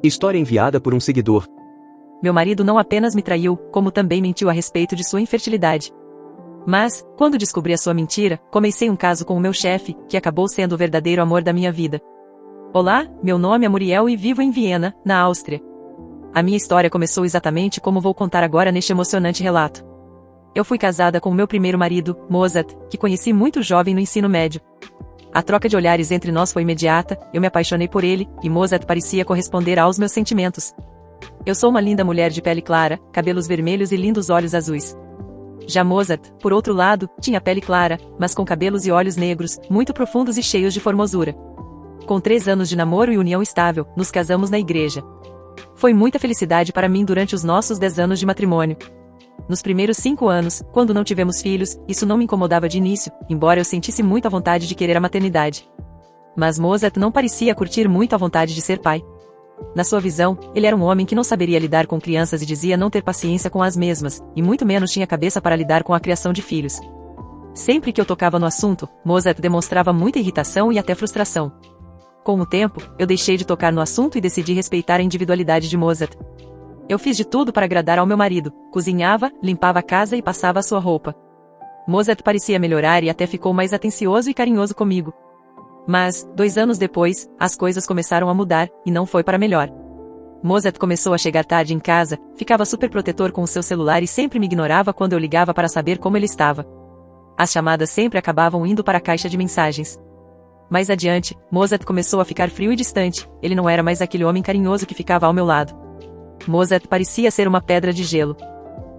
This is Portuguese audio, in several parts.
História enviada por um seguidor. Meu marido não apenas me traiu, como também mentiu a respeito de sua infertilidade. Mas, quando descobri a sua mentira, comecei um caso com o meu chefe, que acabou sendo o verdadeiro amor da minha vida. Olá, meu nome é Muriel e vivo em Viena, na Áustria. A minha história começou exatamente como vou contar agora neste emocionante relato. Eu fui casada com o meu primeiro marido, Mozart, que conheci muito jovem no ensino médio. A troca de olhares entre nós foi imediata, eu me apaixonei por ele, e Mozart parecia corresponder aos meus sentimentos. Eu sou uma linda mulher de pele clara, cabelos vermelhos e lindos olhos azuis. Já Mozart, por outro lado, tinha pele clara, mas com cabelos e olhos negros, muito profundos e cheios de formosura. Com 3 anos de namoro e união estável, nos casamos na igreja. Foi muita felicidade para mim durante os nossos 10 anos de matrimônio. Nos primeiros 5 anos, quando não tivemos filhos, isso não me incomodava de início, embora eu sentisse muito a vontade de querer a maternidade. Mas Mozart não parecia curtir muito a vontade de ser pai. Na sua visão, ele era um homem que não saberia lidar com crianças e dizia não ter paciência com as mesmas, e muito menos tinha cabeça para lidar com a criação de filhos. Sempre que eu tocava no assunto, Mozart demonstrava muita irritação e até frustração. Com o tempo, eu deixei de tocar no assunto e decidi respeitar a individualidade de Mozart. Eu fiz de tudo para agradar ao meu marido, cozinhava, limpava a casa e passava a sua roupa. Mozart parecia melhorar e até ficou mais atencioso e carinhoso comigo. Mas, 2 anos depois, as coisas começaram a mudar, e não foi para melhor. Mozart começou a chegar tarde em casa, ficava super protetor com o seu celular e sempre me ignorava quando eu ligava para saber como ele estava. As chamadas sempre acabavam indo para a caixa de mensagens. Mais adiante, Mozart começou a ficar frio e distante, ele não era mais aquele homem carinhoso que ficava ao meu lado. Mozart parecia ser uma pedra de gelo.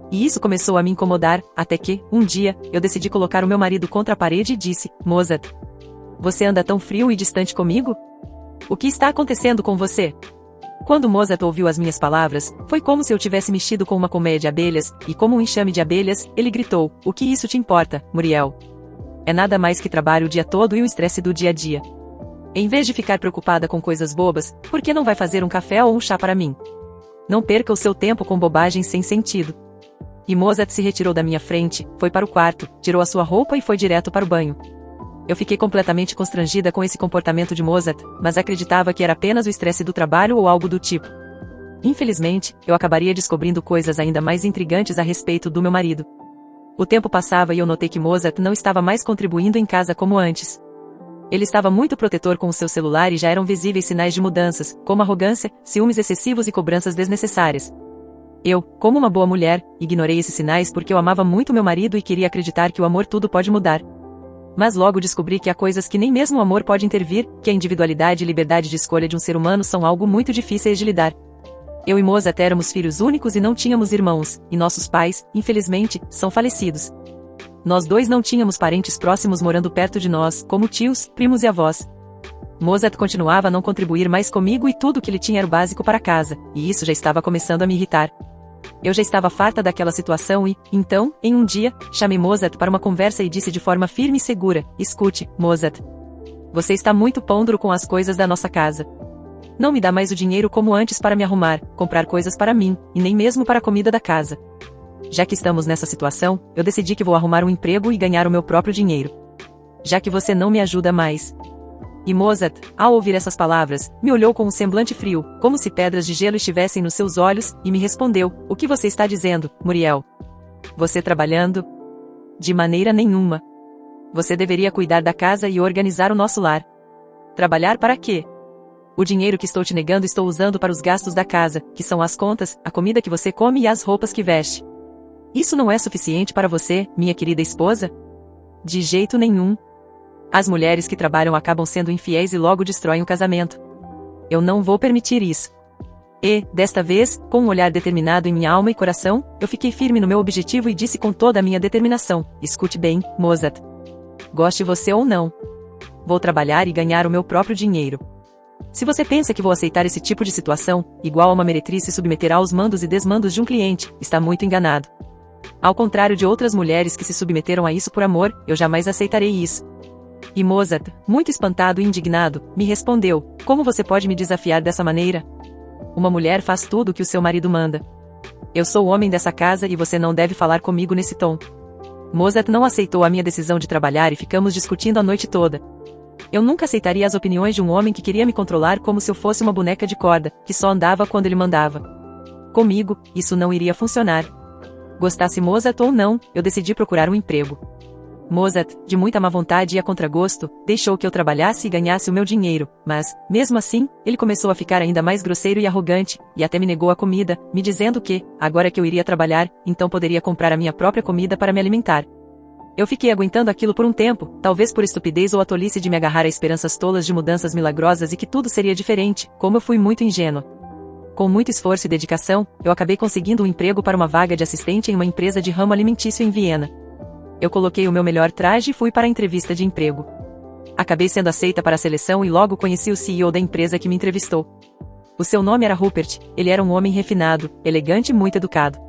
E isso começou a me incomodar, até que, um dia, eu decidi colocar o meu marido contra a parede e disse: Mozart, você anda tão frio e distante comigo? O que está acontecendo com você? Quando Mozart ouviu as minhas palavras, foi como se eu tivesse mexido com uma colmeia de abelhas, e como um enxame de abelhas, ele gritou: o que isso te importa, Muriel? É nada mais que trabalho o dia todo e o estresse do dia a dia. Em vez de ficar preocupada com coisas bobas, por que não vai fazer um café ou um chá para mim? Não perca o seu tempo com bobagens sem sentido. E Mozart se retirou da minha frente, foi para o quarto, tirou a sua roupa e foi direto para o banho. Eu fiquei completamente constrangida com esse comportamento de Mozart, mas acreditava que era apenas o estresse do trabalho ou algo do tipo. Infelizmente, eu acabaria descobrindo coisas ainda mais intrigantes a respeito do meu marido. O tempo passava e eu notei que Mozart não estava mais contribuindo em casa como antes. Ele estava muito protetor com o seu celular e já eram visíveis sinais de mudanças, como arrogância, ciúmes excessivos e cobranças desnecessárias. Eu, como uma boa mulher, ignorei esses sinais porque eu amava muito meu marido e queria acreditar que o amor tudo pode mudar. Mas logo descobri que há coisas que nem mesmo o amor pode intervir, que a individualidade e liberdade de escolha de um ser humano são algo muito difíceis de lidar. Eu e Mozart éramos filhos únicos e não tínhamos irmãos, e nossos pais, infelizmente, são falecidos. Nós 2 não tínhamos parentes próximos morando perto de nós, como tios, primos e avós. Mozart continuava a não contribuir mais comigo e tudo o que ele tinha era o básico para casa, e isso já estava começando a me irritar. Eu já estava farta daquela situação e, então, em um dia, chamei Mozart para uma conversa e disse de forma firme e segura: escute, Mozart. Você está muito pão duro com as coisas da nossa casa. Não me dá mais o dinheiro como antes para me arrumar, comprar coisas para mim, e nem mesmo para a comida da casa. Já que estamos nessa situação, eu decidi que vou arrumar um emprego e ganhar o meu próprio dinheiro. Já que você não me ajuda mais. E Mozart, ao ouvir essas palavras, me olhou com um semblante frio, como se pedras de gelo estivessem nos seus olhos, e me respondeu: o que você está dizendo, Muriel? Você trabalhando? De maneira nenhuma. Você deveria cuidar da casa e organizar o nosso lar. Trabalhar para quê? O dinheiro que estou te negando estou usando para os gastos da casa, que são as contas, a comida que você come e as roupas que veste. Isso não é suficiente para você, minha querida esposa? De jeito nenhum. As mulheres que trabalham acabam sendo infiéis e logo destroem o casamento. Eu não vou permitir isso. E, desta vez, com um olhar determinado em minha alma e coração, eu fiquei firme no meu objetivo e disse com toda a minha determinação: escute bem, Mozart. Goste você ou não. Vou trabalhar e ganhar o meu próprio dinheiro. Se você pensa que vou aceitar esse tipo de situação, igual a uma meretriz se submeter aos mandos e desmandos de um cliente, está muito enganado. Ao contrário de outras mulheres que se submeteram a isso por amor, eu jamais aceitarei isso. E Mozart, muito espantado e indignado, me respondeu: como você pode me desafiar dessa maneira? Uma mulher faz tudo o que o seu marido manda. Eu sou o homem dessa casa e você não deve falar comigo nesse tom. Mozart não aceitou a minha decisão de trabalhar e ficamos discutindo a noite toda. Eu nunca aceitaria as opiniões de um homem que queria me controlar como se eu fosse uma boneca de corda, que só andava quando ele mandava. Comigo, isso não iria funcionar. Gostasse Mozart ou não, eu decidi procurar um emprego. Mozart, de muita má vontade e a contragosto, deixou que eu trabalhasse e ganhasse o meu dinheiro, mas, mesmo assim, ele começou a ficar ainda mais grosseiro e arrogante, e até me negou a comida, me dizendo que, agora que eu iria trabalhar, então poderia comprar a minha própria comida para me alimentar. Eu fiquei aguentando aquilo por um tempo, talvez por estupidez ou a tolice de me agarrar a esperanças tolas de mudanças milagrosas e que tudo seria diferente, como eu fui muito ingênua. Com muito esforço e dedicação, eu acabei conseguindo um emprego para uma vaga de assistente em uma empresa de ramo alimentício em Viena. Eu coloquei o meu melhor traje e fui para a entrevista de emprego. Acabei sendo aceita para a seleção e logo conheci o CEO da empresa que me entrevistou. O seu nome era Rupert, ele era um homem refinado, elegante e muito educado.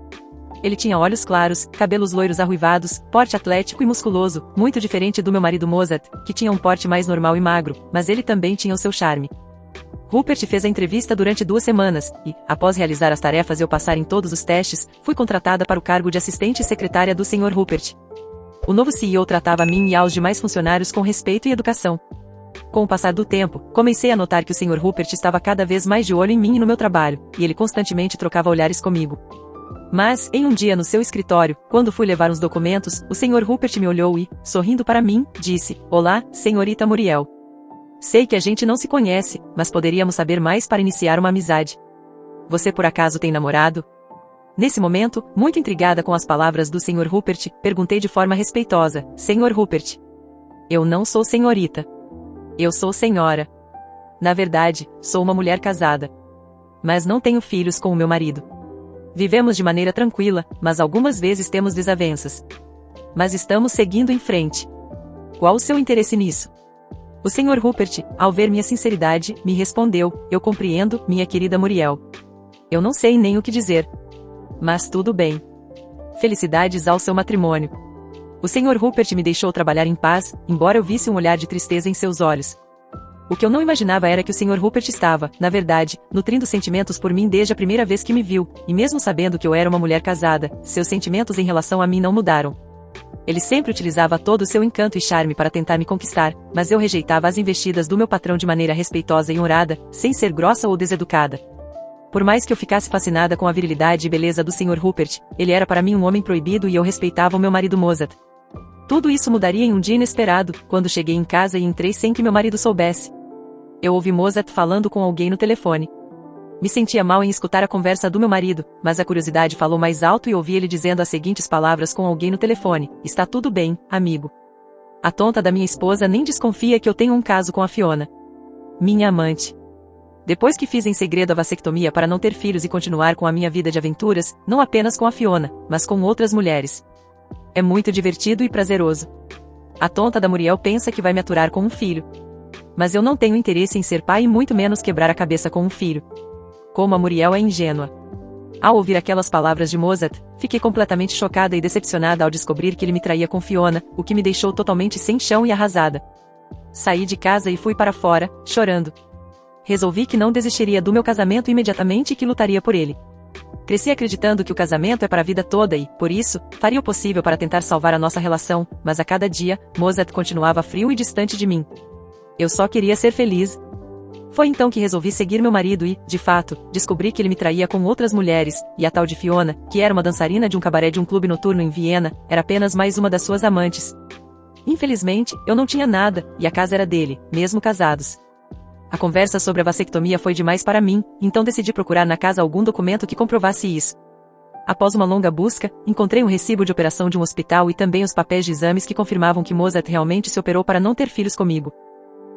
Ele tinha olhos claros, cabelos loiros arruivados, porte atlético e musculoso, muito diferente do meu marido Mozart, que tinha um porte mais normal e magro, mas ele também tinha o seu charme. Rupert fez a entrevista durante 2 semanas, e, após realizar as tarefas e eu passar em todos os testes, fui contratada para o cargo de assistente e secretária do Sr. Rupert. O novo CEO tratava a mim e aos demais funcionários com respeito e educação. Com o passar do tempo, comecei a notar que o Sr. Rupert estava cada vez mais de olho em mim e no meu trabalho, e ele constantemente trocava olhares comigo. Mas, em um dia no seu escritório, quando fui levar uns documentos, o Sr. Rupert me olhou e, sorrindo para mim, disse: "Olá, senhorita Muriel. Sei que a gente não se conhece, mas poderíamos saber mais para iniciar uma amizade. Você por acaso tem namorado?" Nesse momento, muito intrigada com as palavras do Sr. Rupert, perguntei de forma respeitosa: "Sr. Rupert, eu não sou senhorita. Eu sou senhora. Na verdade, sou uma mulher casada. Mas não tenho filhos com o meu marido. Vivemos de maneira tranquila, mas algumas vezes temos desavenças. Mas estamos seguindo em frente. Qual o seu interesse nisso?" O Sr. Rupert, ao ver minha sinceridade, me respondeu: "Eu compreendo, minha querida Muriel. Eu não sei nem o que dizer. Mas tudo bem. Felicidades ao seu matrimônio." O Sr. Rupert me deixou trabalhar em paz, embora eu visse um olhar de tristeza em seus olhos. O que eu não imaginava era que o Sr. Rupert estava, na verdade, nutrindo sentimentos por mim desde a primeira vez que me viu, e mesmo sabendo que eu era uma mulher casada, seus sentimentos em relação a mim não mudaram. Ele sempre utilizava todo o seu encanto e charme para tentar me conquistar, mas eu rejeitava as investidas do meu patrão de maneira respeitosa e honrada, sem ser grossa ou deseducada. Por mais que eu ficasse fascinada com a virilidade e beleza do Sr. Rupert, ele era para mim um homem proibido e eu respeitava o meu marido Mozart. Tudo isso mudaria em um dia inesperado, quando cheguei em casa e entrei sem que meu marido soubesse. Eu ouvi Mozart falando com alguém no telefone. Me sentia mal em escutar a conversa do meu marido, mas a curiosidade falou mais alto e ouvi ele dizendo as seguintes palavras com alguém no telefone: "Está tudo bem, amigo. A tonta da minha esposa nem desconfia que eu tenho um caso com a Fiona. Minha amante. Depois que fiz em segredo a vasectomia para não ter filhos e continuar com a minha vida de aventuras, não apenas com a Fiona, mas com outras mulheres. É muito divertido e prazeroso. A tonta da Muriel pensa que vai me aturar com um filho. Mas eu não tenho interesse em ser pai e muito menos quebrar a cabeça com um filho. Como a Muriel é ingênua." Ao ouvir aquelas palavras de Mozart, fiquei completamente chocada e decepcionada ao descobrir que ele me traía com Fiona, o que me deixou totalmente sem chão e arrasada. Saí de casa e fui para fora, chorando. Resolvi que não desistiria do meu casamento imediatamente e que lutaria por ele. Cresci acreditando que o casamento é para a vida toda e, por isso, faria o possível para tentar salvar a nossa relação, mas a cada dia, Mozart continuava frio e distante de mim. Eu só queria ser feliz. Foi então que resolvi seguir meu marido e, de fato, descobri que ele me traía com outras mulheres, e a tal de Fiona, que era uma dançarina de um cabaré de um clube noturno em Viena, era apenas mais uma das suas amantes. Infelizmente, eu não tinha nada, e a casa era dele, mesmo casados. A conversa sobre a vasectomia foi demais para mim, então decidi procurar na casa algum documento que comprovasse isso. Após uma longa busca, encontrei um recibo de operação de um hospital e também os papéis de exames que confirmavam que Mozart realmente se operou para não ter filhos comigo.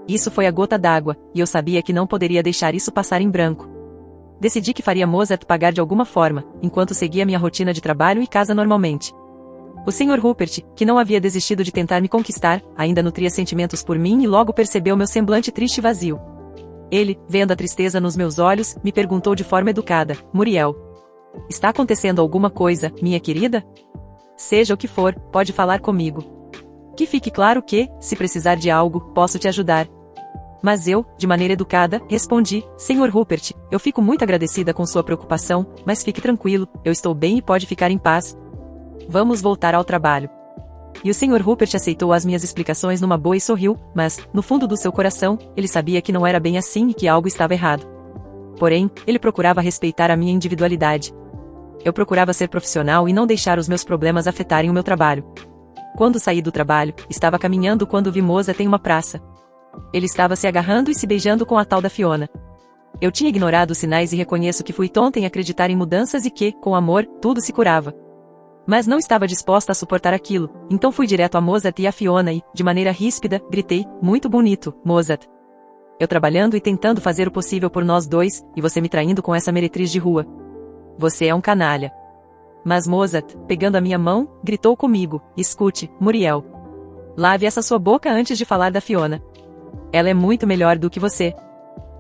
Isso foi a gota d'água, e eu sabia que não poderia deixar isso passar em branco. Decidi que faria Mozart pagar de alguma forma, enquanto seguia minha rotina de trabalho e casa normalmente. O Sr. Rupert, que não havia desistido de tentar me conquistar, ainda nutria sentimentos por mim e logo percebeu meu semblante triste e vazio. Ele, vendo a tristeza nos meus olhos, me perguntou de forma educada: "Muriel, está acontecendo alguma coisa, minha querida? Seja o que for, pode falar comigo. Que fique claro que, se precisar de algo, posso te ajudar." Mas eu, de maneira educada, respondi: "Sr. Rupert, eu fico muito agradecida com sua preocupação, mas fique tranquilo, eu estou bem e pode ficar em paz. Vamos voltar ao trabalho." E o Sr. Rupert aceitou as minhas explicações numa boa e sorriu, mas, no fundo do seu coração, ele sabia que não era bem assim e que algo estava errado. Porém, ele procurava respeitar a minha individualidade. Eu procurava ser profissional e não deixar os meus problemas afetarem o meu trabalho. Quando saí do trabalho, estava caminhando quando vi Mozart em uma praça. Ele estava se agarrando e se beijando com a tal da Fiona. Eu tinha ignorado os sinais e reconheço que fui tonta em acreditar em mudanças e que, com amor, tudo se curava. Mas não estava disposta a suportar aquilo, então fui direto a Mozart e a Fiona e, de maneira ríspida, gritei, muito bonito, Mozart. Eu trabalhando e tentando fazer o possível por nós dois, e você me traindo com essa meretriz de rua. Você é um canalha. Mas Mozart, pegando a minha mão, gritou comigo, escute, Muriel. Lave essa sua boca antes de falar da Fiona. Ela é muito melhor do que você.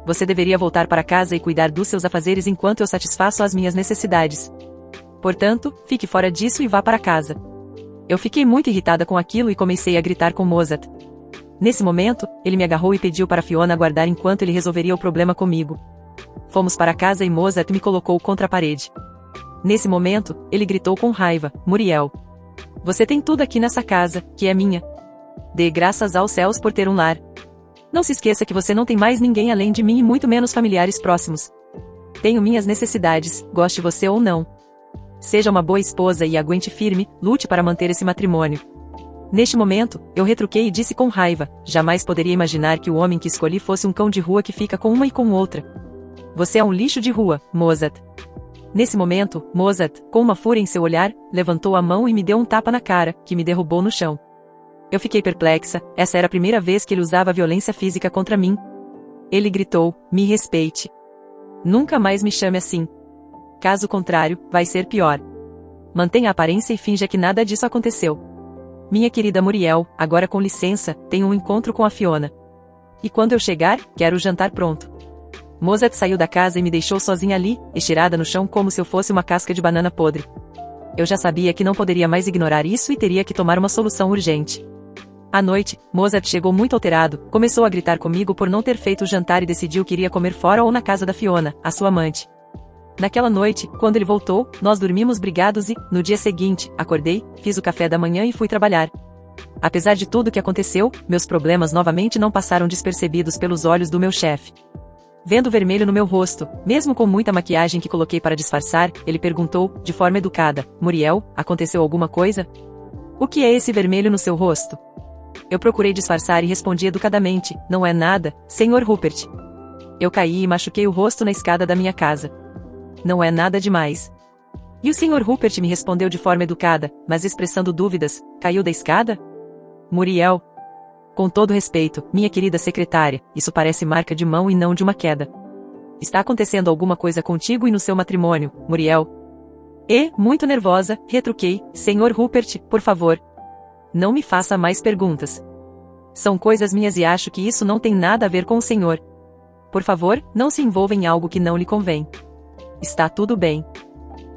Você deveria voltar para casa e cuidar dos seus afazeres enquanto eu satisfaço as minhas necessidades. Portanto, fique fora disso e vá para casa. Eu fiquei muito irritada com aquilo e comecei a gritar com Mozart. Nesse momento, ele me agarrou e pediu para Fiona aguardar enquanto ele resolveria o problema comigo. Fomos para casa e Mozart me colocou contra a parede. Nesse momento, ele gritou com raiva, Muriel. Você tem tudo aqui nessa casa, que é minha. Dê graças aos céus por ter um lar. Não se esqueça que você não tem mais ninguém além de mim e muito menos familiares próximos. Tenho minhas necessidades, goste você ou não. Seja uma boa esposa e aguente firme, lute para manter esse matrimônio. Neste momento, eu retruquei e disse com raiva, jamais poderia imaginar que o homem que escolhi fosse um cão de rua que fica com uma e com outra. Você é um lixo de rua, Mozart. Nesse momento, Mozart, com uma fúria em seu olhar, levantou a mão e me deu um tapa na cara, que me derrubou no chão. Eu fiquei perplexa, essa era a primeira vez que ele usava violência física contra mim. Ele gritou, me respeite. Nunca mais me chame assim. Caso contrário, vai ser pior. Mantenha a aparência e finja que nada disso aconteceu. Minha querida Muriel, agora com licença, tenho um encontro com a Fiona. E quando eu chegar, quero o jantar pronto. Mozart saiu da casa e me deixou sozinha ali, estirada no chão como se eu fosse uma casca de banana podre. Eu já sabia que não poderia mais ignorar isso e teria que tomar uma solução urgente. À noite, Mozart chegou muito alterado, começou a gritar comigo por não ter feito o jantar e decidiu que iria comer fora ou na casa da Fiona, a sua amante. Naquela noite, quando ele voltou, nós dormimos brigados e, no dia seguinte, acordei, fiz o café da manhã e fui trabalhar. Apesar de tudo o que aconteceu, meus problemas novamente não passaram despercebidos pelos olhos do meu chefe. Vendo o vermelho no meu rosto, mesmo com muita maquiagem que coloquei para disfarçar, ele perguntou, de forma educada, Muriel, aconteceu alguma coisa? O que é esse vermelho no seu rosto? Eu procurei disfarçar e respondi educadamente, não é nada, Sr. Rupert. Eu caí e machuquei o rosto na escada da minha casa. Não é nada demais. E o Sr. Rupert me respondeu de forma educada, mas expressando dúvidas, caiu da escada? Muriel. Com todo respeito, minha querida secretária, isso parece marca de mão e não de uma queda. Está acontecendo alguma coisa contigo e no seu matrimônio, Muriel? E, muito nervosa, retruquei, Sr. Rupert, por favor. Não me faça mais perguntas. São coisas minhas e acho que isso não tem nada a ver com o senhor. Por favor, não se envolva em algo que não lhe convém. Está tudo bem.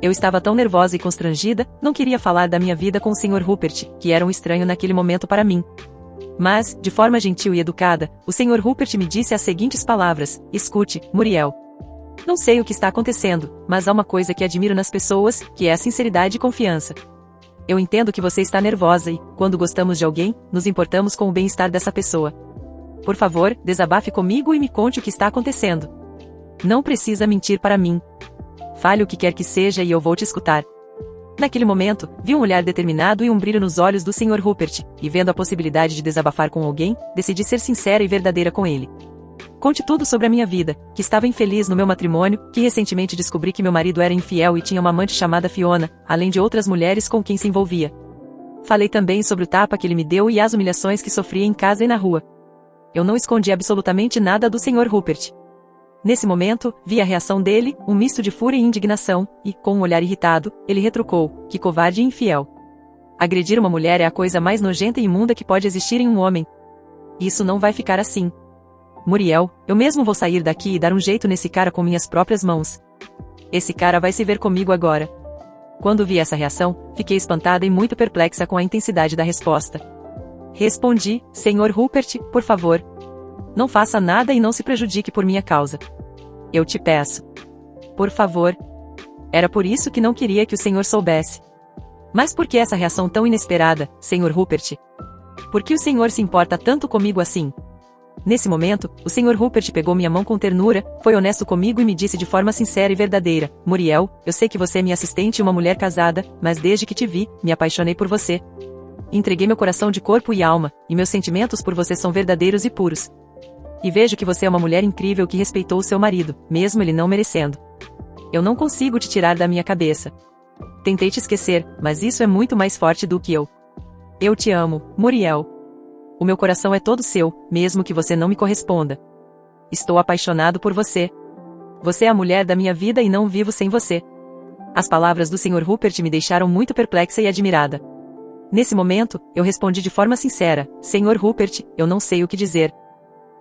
Eu estava tão nervosa e constrangida, não queria falar da minha vida com o Sr. Rupert, que era um estranho naquele momento para mim. Mas, de forma gentil e educada, o Sr. Rupert me disse as seguintes palavras, escute, Muriel. Não sei o que está acontecendo, mas há uma coisa que admiro nas pessoas, que é a sinceridade e confiança. Eu entendo que você está nervosa e, quando gostamos de alguém, nos importamos com o bem-estar dessa pessoa. Por favor, desabafe comigo e me conte o que está acontecendo. Não precisa mentir para mim. Fale o que quer que seja e eu vou te escutar. Naquele momento, vi um olhar determinado e um brilho nos olhos do Sr. Rupert, e vendo a possibilidade de desabafar com alguém, decidi ser sincera e verdadeira com ele. Conte tudo sobre a minha vida, que estava infeliz no meu matrimônio, que recentemente descobri que meu marido era infiel e tinha uma amante chamada Fiona, além de outras mulheres com quem se envolvia. Falei também sobre o tapa que ele me deu e as humilhações que sofria em casa e na rua. Eu não escondi absolutamente nada do Sr. Rupert. Nesse momento, vi a reação dele, um misto de fúria e indignação, e, com um olhar irritado, ele retrucou, que covarde e infiel. Agredir uma mulher é a coisa mais nojenta e imunda que pode existir em um homem. Isso não vai ficar assim. Muriel, eu mesmo vou sair daqui e dar um jeito nesse cara com minhas próprias mãos. Esse cara vai se ver comigo agora. Quando vi essa reação, fiquei espantada e muito perplexa com a intensidade da resposta. Respondi, Sr. Rupert, por favor. Não faça nada e não se prejudique por minha causa. Eu te peço. Por favor. Era por isso que não queria que o senhor soubesse. Mas por que essa reação tão inesperada, Sr. Rupert? Por que o senhor se importa tanto comigo assim? Nesse momento, o Sr. Rupert pegou minha mão com ternura, foi honesto comigo e me disse de forma sincera e verdadeira: Muriel, eu sei que você é minha assistente e uma mulher casada, mas desde que te vi, me apaixonei por você. Entreguei meu coração de corpo e alma, e meus sentimentos por você são verdadeiros e puros. E vejo que você é uma mulher incrível que respeitou seu marido, mesmo ele não merecendo. Eu não consigo te tirar da minha cabeça. Tentei te esquecer, mas isso é muito mais forte do que eu. Eu te amo, Muriel. O meu coração é todo seu, mesmo que você não me corresponda. Estou apaixonado por você. Você é a mulher da minha vida e não vivo sem você. As palavras do Sr. Rupert me deixaram muito perplexa e admirada. Nesse momento, eu respondi de forma sincera: Sr. Rupert, eu não sei o que dizer.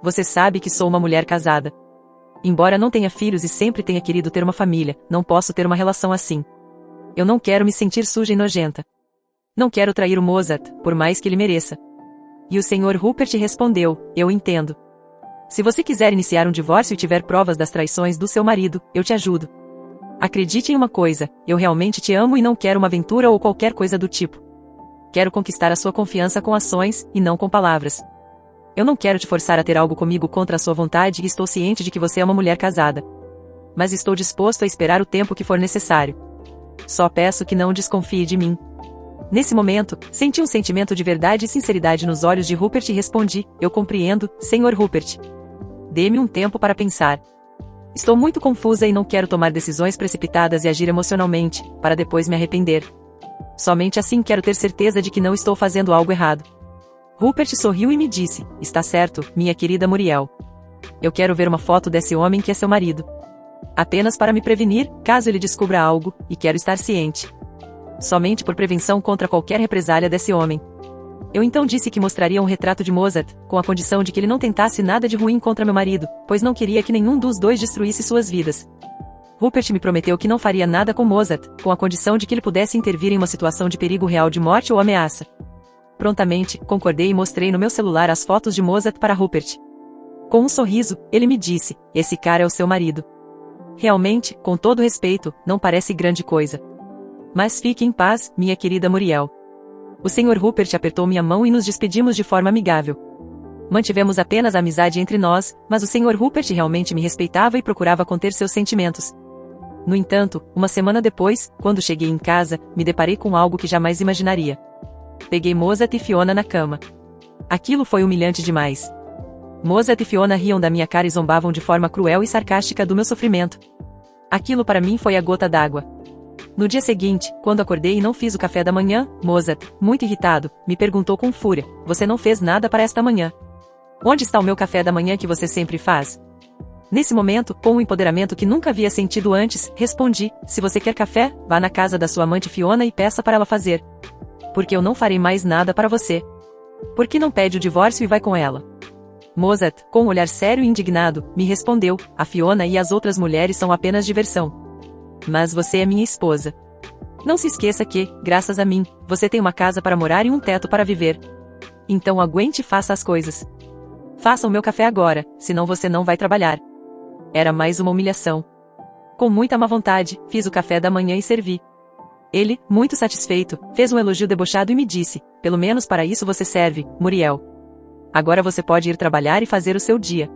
Você sabe que sou uma mulher casada. Embora não tenha filhos e sempre tenha querido ter uma família, não posso ter uma relação assim. Eu não quero me sentir suja e nojenta. Não quero trair o Mozart, por mais que ele mereça. E o Sr. Rupert respondeu: eu entendo. Se você quiser iniciar um divórcio e tiver provas das traições do seu marido, eu te ajudo. Acredite em uma coisa, eu realmente te amo e não quero uma aventura ou qualquer coisa do tipo. Quero conquistar a sua confiança com ações, e não com palavras. Eu não quero te forçar a ter algo comigo contra a sua vontade e estou ciente de que você é uma mulher casada. Mas estou disposto a esperar o tempo que for necessário. Só peço que não desconfie de mim. Nesse momento, senti um sentimento de verdade e sinceridade nos olhos de Rupert e respondi: eu compreendo, Sr. Rupert. Dê-me um tempo para pensar. Estou muito confusa e não quero tomar decisões precipitadas e agir emocionalmente, para depois me arrepender. Somente assim quero ter certeza de que não estou fazendo algo errado. Rupert sorriu e me disse: está certo, minha querida Muriel. Eu quero ver uma foto desse homem que é seu marido. Apenas para me prevenir, caso ele descubra algo, e quero estar ciente. Somente por prevenção contra qualquer represália desse homem. Eu então disse que mostraria um retrato de Mozart, com a condição de que ele não tentasse nada de ruim contra meu marido, pois não queria que nenhum dos dois destruísse suas vidas. Rupert me prometeu que não faria nada com Mozart, com a condição de que ele pudesse intervir em uma situação de perigo real de morte ou ameaça. Prontamente, concordei e mostrei no meu celular as fotos de Mozart para Rupert. Com um sorriso, ele me disse: esse cara é o seu marido. Realmente, com todo respeito, não parece grande coisa. Mas fique em paz, minha querida Muriel. O Sr. Rupert apertou minha mão e nos despedimos de forma amigável. Mantivemos apenas a amizade entre nós, mas o Sr. Rupert realmente me respeitava e procurava conter seus sentimentos. No entanto, uma semana depois, quando cheguei em casa, me deparei com algo que jamais imaginaria. Peguei Mozart e Fiona na cama. Aquilo foi humilhante demais. Mozart e Fiona riam da minha cara e zombavam de forma cruel e sarcástica do meu sofrimento. Aquilo para mim foi a gota d'água. No dia seguinte, quando acordei e não fiz o café da manhã, Mozart, muito irritado, me perguntou com fúria: você não fez nada para esta manhã. Onde está o meu café da manhã que você sempre faz? Nesse momento, com um empoderamento que nunca havia sentido antes, respondi: se você quer café, vá na casa da sua amante Fiona e peça para ela fazer. Porque eu não farei mais nada para você. Por que não pede o divórcio e vai com ela? Mozart, com um olhar sério e indignado, me respondeu: a Fiona e as outras mulheres são apenas diversão. Mas você é minha esposa. Não se esqueça que, graças a mim, você tem uma casa para morar e um teto para viver. Então aguente e faça as coisas. Faça o meu café agora, senão você não vai trabalhar. Era mais uma humilhação. Com muita má vontade, fiz o café da manhã e servi. Ele, muito satisfeito, fez um elogio debochado e me disse: pelo menos para isso você serve, Muriel. Agora você pode ir trabalhar e fazer o seu dia.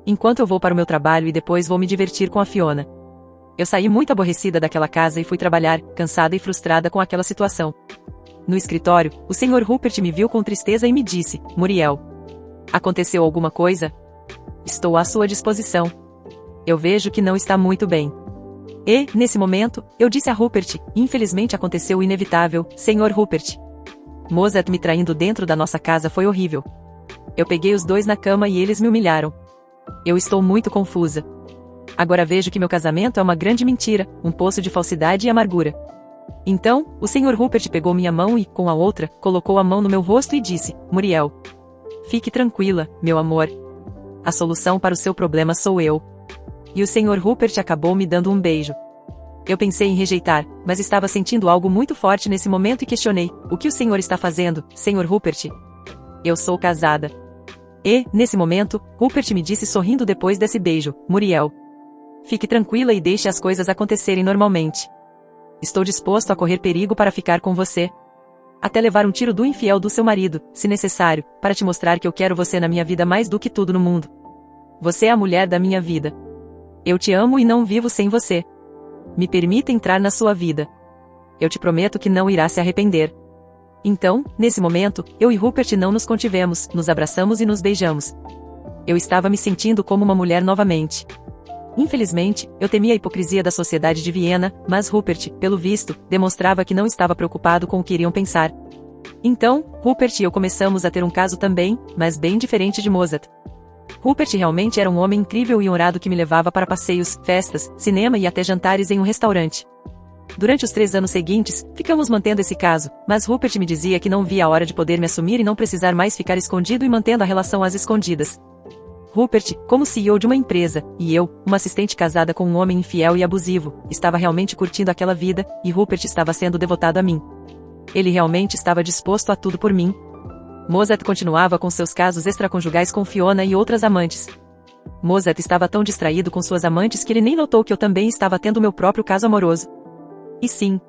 Enquanto eu vou para o meu trabalho e depois vou me divertir com a Fiona. Eu saí muito aborrecida daquela casa e fui trabalhar, cansada e frustrada com aquela situação. No escritório, o Sr. Rupert me viu com tristeza e me disse: Muriel, aconteceu alguma coisa? Estou à sua disposição. Eu vejo que não está muito bem. E, nesse momento, eu disse a Rupert: infelizmente aconteceu o inevitável, Sr. Rupert. Mozart me traindo dentro da nossa casa foi horrível. Eu peguei os dois na cama e eles me humilharam. Eu estou muito confusa. Agora vejo que meu casamento é uma grande mentira, um poço de falsidade e amargura. Então, o Sr. Rupert pegou minha mão e, com a outra, colocou a mão no meu rosto e disse: Muriel, fique tranquila, meu amor. A solução para o seu problema sou eu. E o Sr. Rupert acabou me dando um beijo. Eu pensei em rejeitar, mas estava sentindo algo muito forte nesse momento e questionei: o que o senhor está fazendo, Sr. Rupert? Eu sou casada. E, nesse momento, Rupert me disse sorrindo depois desse beijo: Muriel, fique tranquila e deixe as coisas acontecerem normalmente. estou disposto a correr perigo para ficar com você. Até levar um tiro do infiel do seu marido, se necessário, para te mostrar que eu quero você na minha vida mais do que tudo no mundo. Você é a mulher da minha vida. Eu te amo e não vivo sem você. Me permita entrar na sua vida. Eu te prometo que não irá se arrepender. Então, nesse momento, eu e Rupert não nos contivemos, nos abraçamos e nos beijamos. Eu estava me sentindo como uma mulher novamente. Infelizmente, eu temia a hipocrisia da sociedade de Viena, mas Rupert, pelo visto, demonstrava que não estava preocupado com o que iriam pensar. Então, Rupert e eu começamos a ter um caso também, mas bem diferente de Mozart. Rupert realmente era um homem incrível e honrado que me levava para passeios, festas, cinema e até jantares em um restaurante. Durante os 3 anos seguintes, ficamos mantendo esse caso, mas Rupert me dizia que não via a hora de poder me assumir e não precisar mais ficar escondido e mantendo a relação às escondidas. Rupert, como CEO de uma empresa, e eu, uma assistente casada com um homem infiel e abusivo, estava realmente curtindo aquela vida, e Rupert estava sendo devotado a mim. Ele realmente estava disposto a tudo por mim. Mozart continuava com seus casos extraconjugais com Fiona e outras amantes. Mozart estava tão distraído com suas amantes que ele nem notou que eu também estava tendo meu próprio caso amoroso. E sim,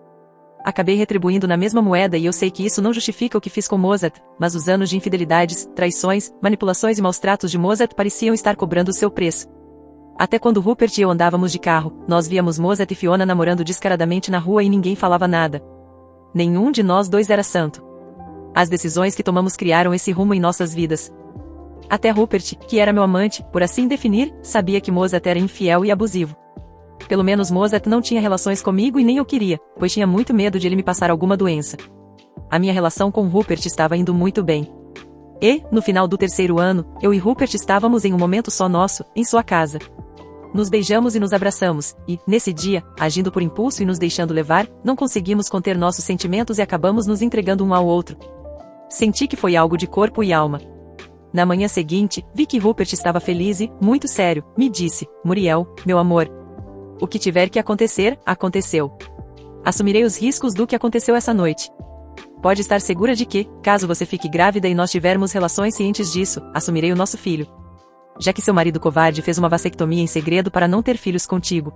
acabei retribuindo na mesma moeda e eu sei que isso não justifica o que fiz com Mozart, mas os anos de infidelidades, traições, manipulações e maus-tratos de Mozart pareciam estar cobrando o seu preço. Até quando Rupert e eu andávamos de carro, nós víamos Mozart e Fiona namorando descaradamente na rua e ninguém falava nada. Nenhum de nós dois era santo. As decisões que tomamos criaram esse rumo em nossas vidas. Até Rupert, que era meu amante, por assim definir, sabia que Mozart era infiel e abusivo. Pelo menos Mozart não tinha relações comigo e nem eu queria, pois tinha muito medo de ele me passar alguma doença. A minha relação com Rupert estava indo muito bem. E, no final do 3º ano, eu e Rupert estávamos em um momento só nosso, em sua casa. Nos beijamos e nos abraçamos, e, nesse dia, agindo por impulso e nos deixando levar, não conseguimos conter nossos sentimentos e acabamos nos entregando um ao outro. Senti que foi algo de corpo e alma. Na manhã seguinte, vi que Rupert estava feliz e, muito sério, me disse: Muriel, meu amor, o que tiver que acontecer, aconteceu. Assumirei os riscos do que aconteceu essa noite. Pode estar segura de que, caso você fique grávida e nós tivermos relações cientes disso, assumirei o nosso filho. Já que seu marido covarde fez uma vasectomia em segredo para não ter filhos contigo.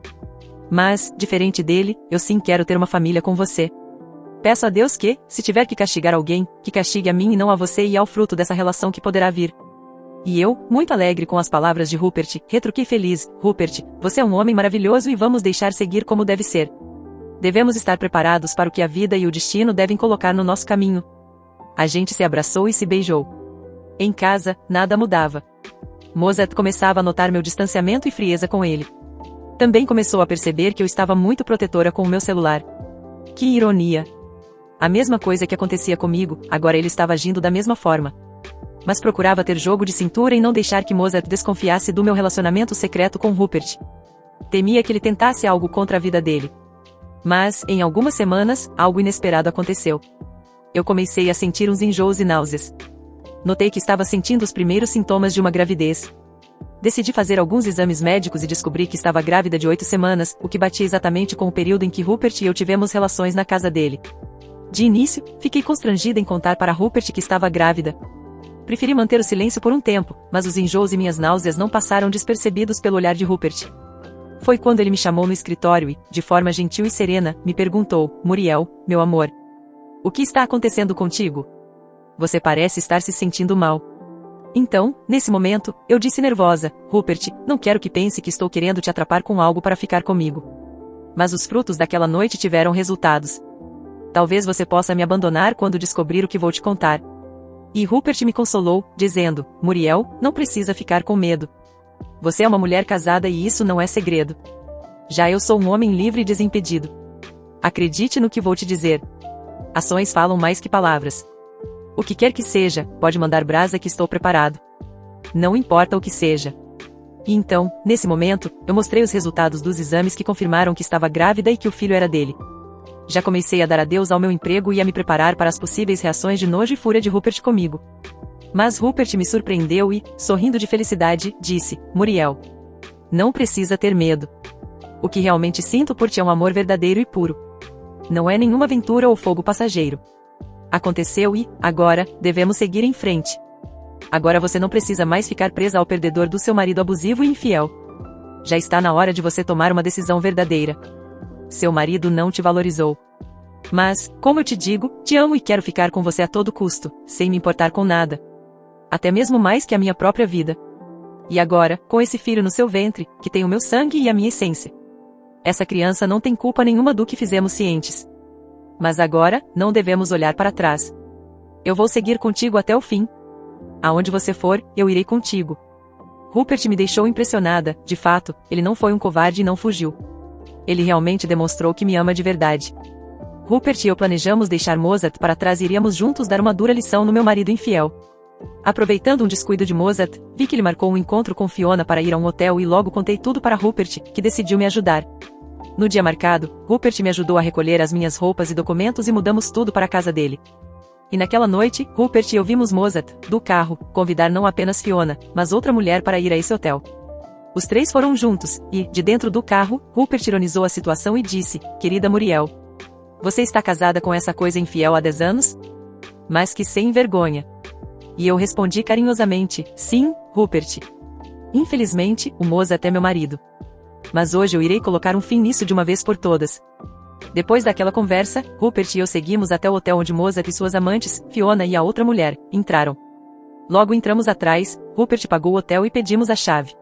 Mas, diferente dele, eu sim quero ter uma família com você. Peço a Deus que, se tiver que castigar alguém, que castigue a mim e não a você e ao fruto dessa relação que poderá vir. E eu, muito alegre com as palavras de Rupert, retruquei feliz: Rupert, você é um homem maravilhoso e vamos deixar seguir como deve ser. Devemos estar preparados para o que a vida e o destino devem colocar no nosso caminho. A gente se abraçou e se beijou. Em casa, nada mudava. Mozart começava a notar meu distanciamento e frieza com ele. Também começou a perceber que eu estava muito protetora com o meu celular. Que ironia! A mesma coisa que acontecia comigo, agora ele estava agindo da mesma forma. Mas procurava ter jogo de cintura e não deixar que Mozart desconfiasse do meu relacionamento secreto com Rupert. Temia que ele tentasse algo contra a vida dele. Mas, em algumas semanas, algo inesperado aconteceu. Eu comecei a sentir uns enjoos e náuseas. Notei que estava sentindo os primeiros sintomas de uma gravidez. Decidi fazer alguns exames médicos e descobri que estava grávida de 8 semanas, o que batia exatamente com o período em que Rupert e eu tivemos relações na casa dele. De início, fiquei constrangida em contar para Rupert que estava grávida. Preferi manter o silêncio por um tempo, mas os enjoos e minhas náuseas não passaram despercebidos pelo olhar de Rupert. Foi quando ele me chamou no escritório e, de forma gentil e serena, me perguntou: Muriel, meu amor, o que está acontecendo contigo? Você parece estar se sentindo mal. Então, nesse momento, eu disse nervosa: Rupert, não quero que pense que estou querendo te atrapar com algo para ficar comigo. Mas os frutos daquela noite tiveram resultados. Talvez você possa me abandonar quando descobrir o que vou te contar. E Rupert me consolou, dizendo: Muriel, não precisa ficar com medo. Você é uma mulher casada e isso não é segredo. Já eu sou um homem livre e desimpedido. Acredite no que vou te dizer. Ações falam mais que palavras. O que quer que seja, pode mandar brasa que estou preparado. Não importa o que seja. E então, nesse momento, eu mostrei os resultados dos exames que confirmaram que estava grávida e que o filho era dele. Já comecei a dar adeus ao meu emprego e a me preparar para as possíveis reações de nojo e fúria de Rupert comigo. Mas Rupert me surpreendeu e, sorrindo de felicidade, disse: Muriel, não precisa ter medo. O que realmente sinto por ti é um amor verdadeiro e puro. Não é nenhuma aventura ou fogo passageiro. Aconteceu e, agora, devemos seguir em frente. Agora você não precisa mais ficar presa ao perdedor do seu marido abusivo e infiel. Já está na hora de você tomar uma decisão verdadeira. seu marido não te valorizou. Mas, como eu te digo, te amo e quero ficar com você a todo custo, sem me importar com nada. Até mesmo mais que a minha própria vida. E agora, com esse filho no seu ventre, que tem o meu sangue e a minha essência. Essa criança não tem culpa nenhuma do que fizemos cientes. Mas agora, não devemos olhar para trás. Eu vou seguir contigo até o fim. Aonde você for, eu irei contigo. Rupert me deixou impressionada, de fato, ele não foi um covarde e não fugiu. Ele realmente demonstrou que me ama de verdade. Rupert e eu planejamos deixar Mozart para trás e iríamos juntos dar uma dura lição no meu marido infiel. Aproveitando um descuido de Mozart, vi que ele marcou um encontro com Fiona para ir a um hotel e logo contei tudo para Rupert, que decidiu me ajudar. No dia marcado, Rupert me ajudou a recolher as minhas roupas e documentos e mudamos tudo para a casa dele. E naquela noite, Rupert e eu vimos Mozart, do carro, convidar não apenas Fiona, mas outra mulher para ir a esse hotel. Os três foram juntos, e, de dentro do carro, Rupert ironizou a situação e disse, querida Muriel. Você está casada com essa coisa infiel há 10 anos? Mas que sem vergonha. E eu respondi carinhosamente, sim, Rupert. Infelizmente, o Mozart é meu marido. Mas hoje eu irei colocar um fim nisso de uma vez por todas. Depois daquela conversa, Rupert e eu seguimos até o hotel onde Mozart e suas amantes, Fiona e a outra mulher, entraram. Logo entramos atrás, Rupert pagou o hotel e pedimos a chave.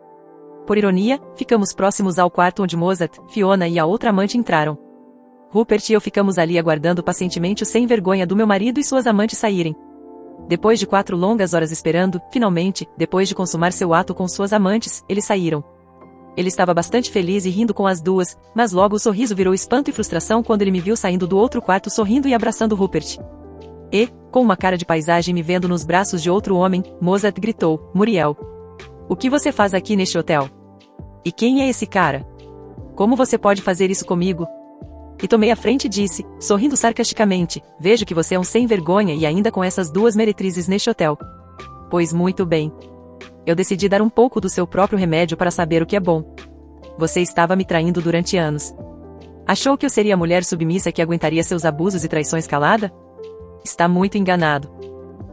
Por ironia, ficamos próximos ao quarto onde Mozart, Fiona e a outra amante entraram. Rupert e eu ficamos ali aguardando pacientemente o sem vergonha do meu marido e suas amantes saírem. Depois de 4 longas horas esperando, finalmente, depois de consumar seu ato com suas amantes, eles saíram. Ele estava bastante feliz e rindo com as duas, mas logo o sorriso virou espanto e frustração quando ele me viu saindo do outro quarto sorrindo e abraçando Rupert. E, com uma cara de paisagem me vendo nos braços de outro homem, Mozart gritou, Muriel. O que você faz aqui neste hotel? E quem é esse cara? Como você pode fazer isso comigo? E tomei a frente e disse, sorrindo sarcasticamente, vejo que você é um sem vergonha e ainda com essas duas meretrizes neste hotel. Pois muito bem. Eu decidi dar um pouco do seu próprio remédio para saber o que é bom. Você estava me traindo durante anos. Achou que eu seria a mulher submissa que aguentaria seus abusos e traições calada? Está muito enganado.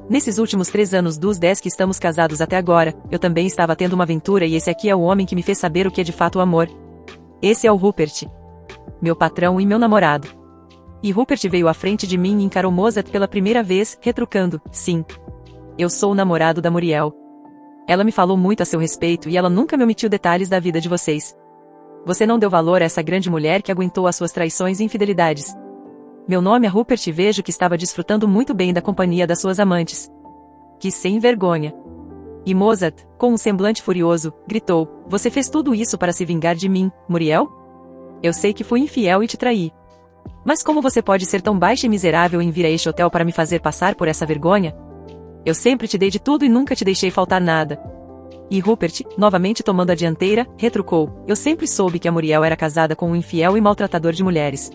Nesses últimos 3 anos dos 10 que estamos casados até agora, eu também estava tendo uma aventura e esse aqui é o homem que me fez saber o que é de fato o amor. Esse é o Rupert. Meu patrão e meu namorado. E Rupert veio à frente de mim e encarou Mozart pela primeira vez, retrucando, sim. Eu sou o namorado da Muriel. Ela me falou muito a seu respeito e ela nunca me omitiu detalhes da vida de vocês. Você não deu valor a essa grande mulher que aguentou as suas traições e infidelidades. Meu nome é Rupert e vejo que estava desfrutando muito bem da companhia das suas amantes. Que sem vergonha. E Mozart, com um semblante furioso, gritou, você fez tudo isso para se vingar de mim, Muriel? Eu sei que fui infiel e te traí. Mas como você pode ser tão baixa e miserável em vir a este hotel para me fazer passar por essa vergonha? Eu sempre te dei de tudo e nunca te deixei faltar nada. E Rupert, novamente tomando a dianteira, retrucou, eu sempre soube que a Muriel era casada com um infiel e maltratador de mulheres.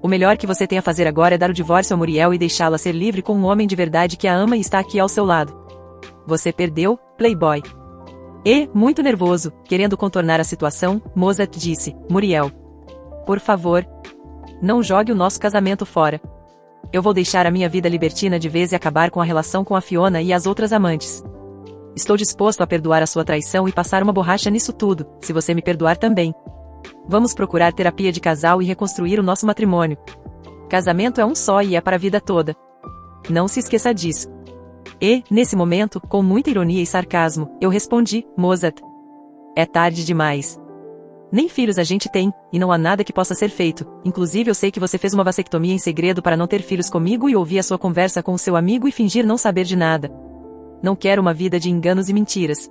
O melhor que você tem a fazer agora é dar o divórcio a Muriel e deixá-la ser livre com um homem de verdade que a ama e está aqui ao seu lado. Você perdeu, playboy. E, muito nervoso, querendo contornar a situação, Mozart disse, Muriel. Por favor. Não jogue o nosso casamento fora. Eu vou deixar a minha vida libertina de vez e acabar com a relação com a Fiona e as outras amantes. Estou disposto a perdoar a sua traição e passar uma borracha nisso tudo, se você me perdoar também. Vamos procurar terapia de casal e reconstruir o nosso matrimônio. Casamento é um só e é para a vida toda. Não se esqueça disso. E, nesse momento, com muita ironia e sarcasmo, eu respondi, Mozart. É tarde demais. Nem filhos a gente tem, e não há nada que possa ser feito, inclusive eu sei que você fez uma vasectomia em segredo para não ter filhos comigo e ouvi a sua conversa com o seu amigo e fingir não saber de nada. Não quero uma vida de enganos e mentiras.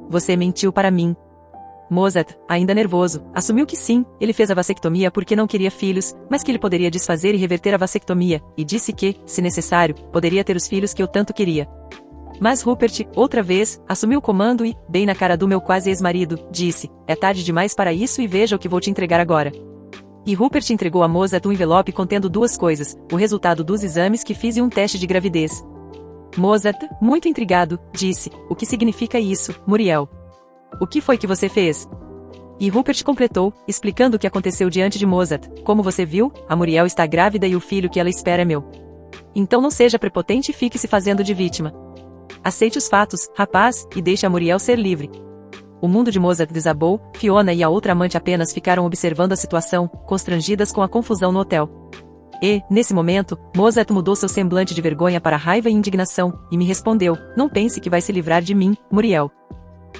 Você mentiu para mim. Mozart, ainda nervoso, assumiu que sim, ele fez a vasectomia porque não queria filhos, mas que ele poderia desfazer e reverter a vasectomia, e disse que, se necessário, poderia ter os filhos que eu tanto queria. Mas Rupert, outra vez, assumiu o comando e, bem na cara do meu quase ex-marido, disse, é tarde demais para isso e veja o que vou te entregar agora. E Rupert entregou a Mozart um envelope contendo 2 coisas, o resultado dos exames que fiz e um teste de gravidez. Mozart, muito intrigado, disse, o que significa isso, Muriel? O que foi que você fez? E Rupert completou, explicando o que aconteceu diante de Mozart, como você viu, a Muriel está grávida e o filho que ela espera é meu. Então não seja prepotente e fique se fazendo de vítima. Aceite os fatos, rapaz, e deixe a Muriel ser livre. O mundo de Mozart desabou, Fiona e a outra amante apenas ficaram observando a situação, constrangidas com a confusão no hotel. E, nesse momento, Mozart mudou seu semblante de vergonha para raiva e indignação, e me respondeu: "Não pense que vai se livrar de mim, Muriel.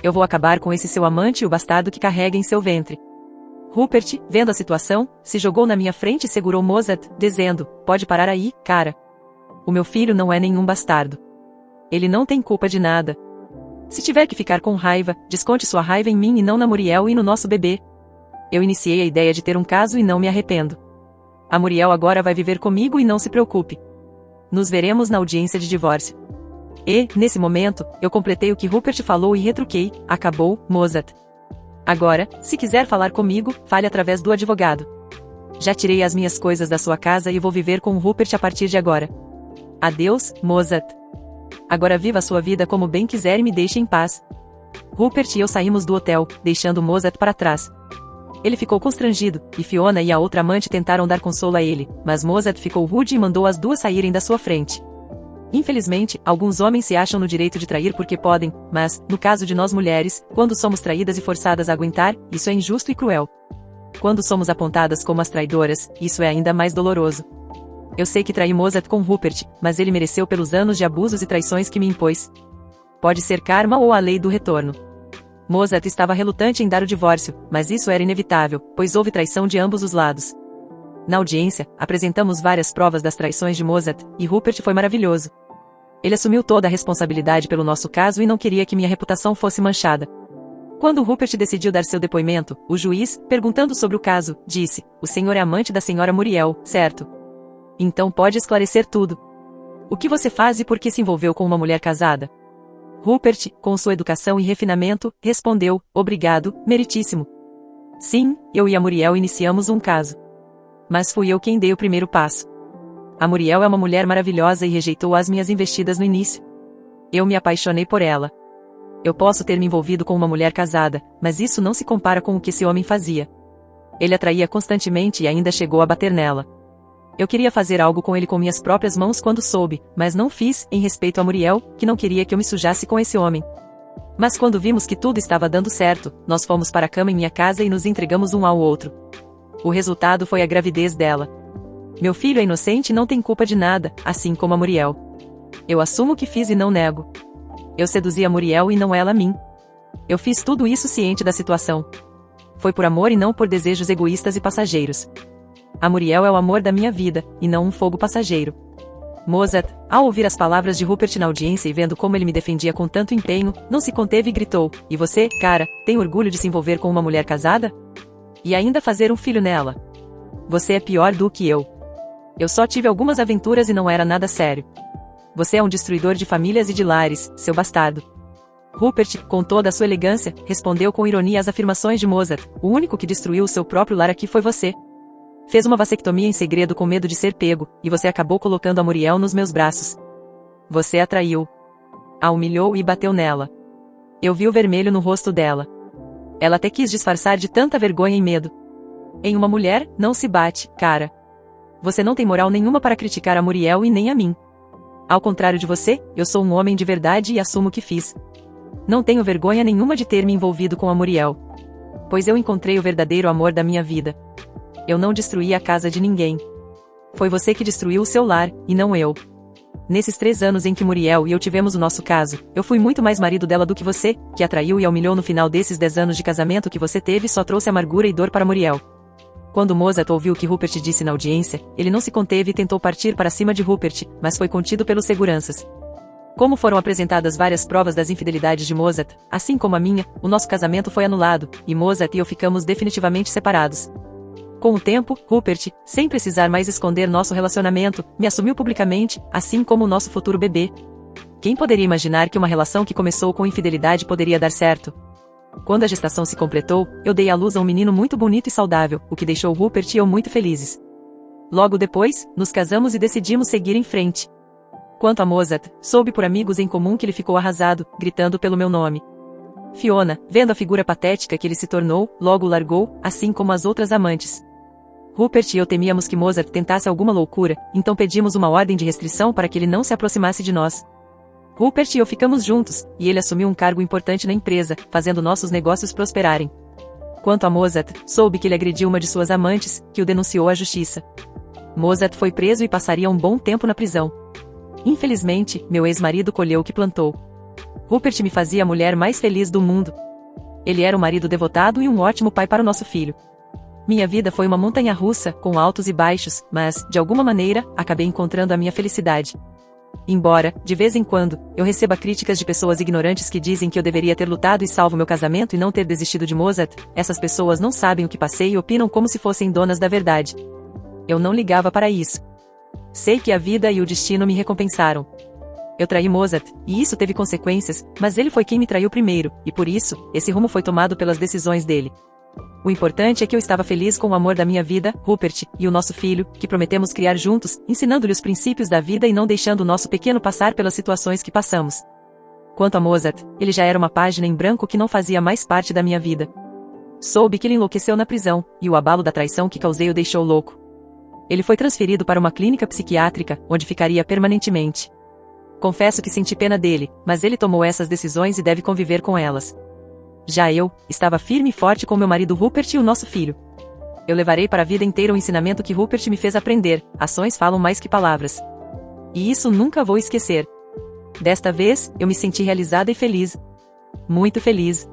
Eu vou acabar com esse seu amante e o bastardo que carrega em seu ventre." Rupert, vendo a situação, se jogou na minha frente e segurou Mozart, dizendo: "Pode parar aí, cara. O meu filho não é nenhum bastardo. Ele não tem culpa de nada. Se tiver que ficar com raiva, desconte sua raiva em mim e não na Muriel e no nosso bebê. Eu iniciei a ideia de ter um caso e não me arrependo. A Muriel agora vai viver comigo e não se preocupe. Nos veremos na audiência de divórcio." E, nesse momento, eu completei o que Rupert falou e retruquei: "Acabou, Mozart. Agora, se quiser falar comigo, fale através do advogado. Já tirei as minhas coisas da sua casa e vou viver com o Rupert a partir de agora. Adeus, Mozart. Agora viva a sua vida como bem quiser e me deixe em paz." Rupert e eu saímos do hotel, deixando Mozart para trás. Ele ficou constrangido, e Fiona e a outra amante tentaram dar consolo a ele, mas Mozart ficou rude e mandou as duas saírem da sua frente. Infelizmente, alguns homens se acham no direito de trair porque podem, mas, no caso de nós mulheres, quando somos traídas e forçadas a aguentar, isso é injusto e cruel. Quando somos apontadas como as traidoras, isso é ainda mais doloroso. Eu sei que traí Mozart com Rupert, mas ele mereceu pelos anos de abusos e traições que me impôs. Pode ser karma ou a lei do retorno. Mozart estava relutante em dar o divórcio, mas isso era inevitável, pois houve traição de ambos os lados. Na audiência, apresentamos várias provas das traições de Mozart, e Rupert foi maravilhoso. Ele assumiu toda a responsabilidade pelo nosso caso e não queria que minha reputação fosse manchada. Quando Rupert decidiu dar seu depoimento, o juiz, perguntando sobre o caso, disse: "O senhor é amante da senhora Muriel, certo? Então pode esclarecer tudo. O que você faz e por que se envolveu com uma mulher casada?" Rupert, com sua educação e refinamento, respondeu: "Obrigado, meritíssimo. Sim, eu e a Muriel iniciamos um caso. Mas fui eu quem dei o primeiro passo. A Muriel é uma mulher maravilhosa e rejeitou as minhas investidas no início. Eu me apaixonei por ela. Eu posso ter me envolvido com uma mulher casada, mas isso não se compara com o que esse homem fazia. Ele a traía constantemente e ainda chegou a bater nela. Eu queria fazer algo com ele com minhas próprias mãos quando soube, mas não fiz, em respeito a Muriel, que não queria que eu me sujasse com esse homem. Mas quando vimos que tudo estava dando certo, nós fomos para a cama em minha casa e nos entregamos um ao outro. O resultado foi a gravidez dela. Meu filho é inocente e não tem culpa de nada, assim como a Muriel. Eu assumo o que fiz e não nego. Eu seduzi a Muriel e não ela a mim. Eu fiz tudo isso ciente da situação. Foi por amor e não por desejos egoístas e passageiros. A Muriel é o amor da minha vida, e não um fogo passageiro." Mozart, ao ouvir as palavras de Rupert na audiência e vendo como ele me defendia com tanto empenho, não se conteve e gritou: "E você, cara, tem orgulho de se envolver com uma mulher casada? E ainda fazer um filho nela? Você é pior do que eu. Eu só tive algumas aventuras e não era nada sério. Você é um destruidor de famílias e de lares, seu bastardo." Rupert, com toda a sua elegância, respondeu com ironia às afirmações de Mozart: "O único que destruiu o seu próprio lar aqui foi você. Fez uma vasectomia em segredo com medo de ser pego, e você acabou colocando a Muriel nos meus braços. Você a traiu. A humilhou e bateu nela. Eu vi o vermelho no rosto dela. Ela até quis disfarçar de tanta vergonha e medo. Em uma mulher, não se bate, cara. Você não tem moral nenhuma para criticar a Muriel e nem a mim. Ao contrário de você, eu sou um homem de verdade e assumo o que fiz. Não tenho vergonha nenhuma de ter me envolvido com a Muriel. Pois eu encontrei o verdadeiro amor da minha vida. Eu não destruí a casa de ninguém. Foi você que destruiu o seu lar, e não eu. Nesses 3 anos em que Muriel e eu tivemos o nosso caso, eu fui muito mais marido dela do que você, que a traiu e a humilhou no final desses 10 anos de casamento que você teve só trouxe amargura e dor para Muriel." Quando Mozart ouviu o que Rupert disse na audiência, ele não se conteve e tentou partir para cima de Rupert, mas foi contido pelos seguranças. Como foram apresentadas várias provas das infidelidades de Mozart, assim como a minha, o nosso casamento foi anulado, e Mozart e eu ficamos definitivamente separados. Com o tempo, Rupert, sem precisar mais esconder nosso relacionamento, me assumiu publicamente, assim como o nosso futuro bebê. Quem poderia imaginar que uma relação que começou com infidelidade poderia dar certo? Quando a gestação se completou, eu dei à luz a um menino muito bonito e saudável, o que deixou Rupert e eu muito felizes. Logo depois, nos casamos e decidimos seguir em frente. Quanto a Mozart, soube por amigos em comum que ele ficou arrasado, gritando pelo meu nome. Fiona, vendo a figura patética que ele se tornou, logo o largou, assim como as outras amantes. Rupert e eu temíamos que Mozart tentasse alguma loucura, então pedimos uma ordem de restrição para que ele não se aproximasse de nós. Rupert e eu ficamos juntos, e ele assumiu um cargo importante na empresa, fazendo nossos negócios prosperarem. Quanto a Mozart, soube que ele agrediu uma de suas amantes, que o denunciou à justiça. Mozart foi preso e passaria um bom tempo na prisão. Infelizmente, meu ex-marido colheu o que plantou. Rupert me fazia a mulher mais feliz do mundo. Ele era um marido devotado e um ótimo pai para o nosso filho. Minha vida foi uma montanha-russa, com altos e baixos, mas, de alguma maneira, acabei encontrando a minha felicidade. Embora, de vez em quando, eu receba críticas de pessoas ignorantes que dizem que eu deveria ter lutado e salvo meu casamento e não ter desistido de Mozart, essas pessoas não sabem o que passei e opinam como se fossem donas da verdade. Eu não ligava para isso. Sei que a vida e o destino me recompensaram. Eu traí Mozart, e isso teve consequências, mas ele foi quem me traiu primeiro, e por isso, esse rumo foi tomado pelas decisões dele. O importante é que eu estava feliz com o amor da minha vida, Rupert, e o nosso filho, que prometemos criar juntos, ensinando-lhe os princípios da vida e não deixando o nosso pequeno passar pelas situações que passamos. Quanto a Mozart, ele já era uma página em branco que não fazia mais parte da minha vida. Soube que ele enlouqueceu na prisão, e o abalo da traição que causei o deixou louco. Ele foi transferido para uma clínica psiquiátrica, onde ficaria permanentemente. Confesso que senti pena dele, mas ele tomou essas decisões e deve conviver com elas. Já eu, estava firme e forte com meu marido Rupert e o nosso filho. Eu levarei para a vida inteira o ensinamento que Rupert me fez aprender: ações falam mais que palavras. E isso nunca vou esquecer. Desta vez, eu me senti realizada e feliz. Muito feliz.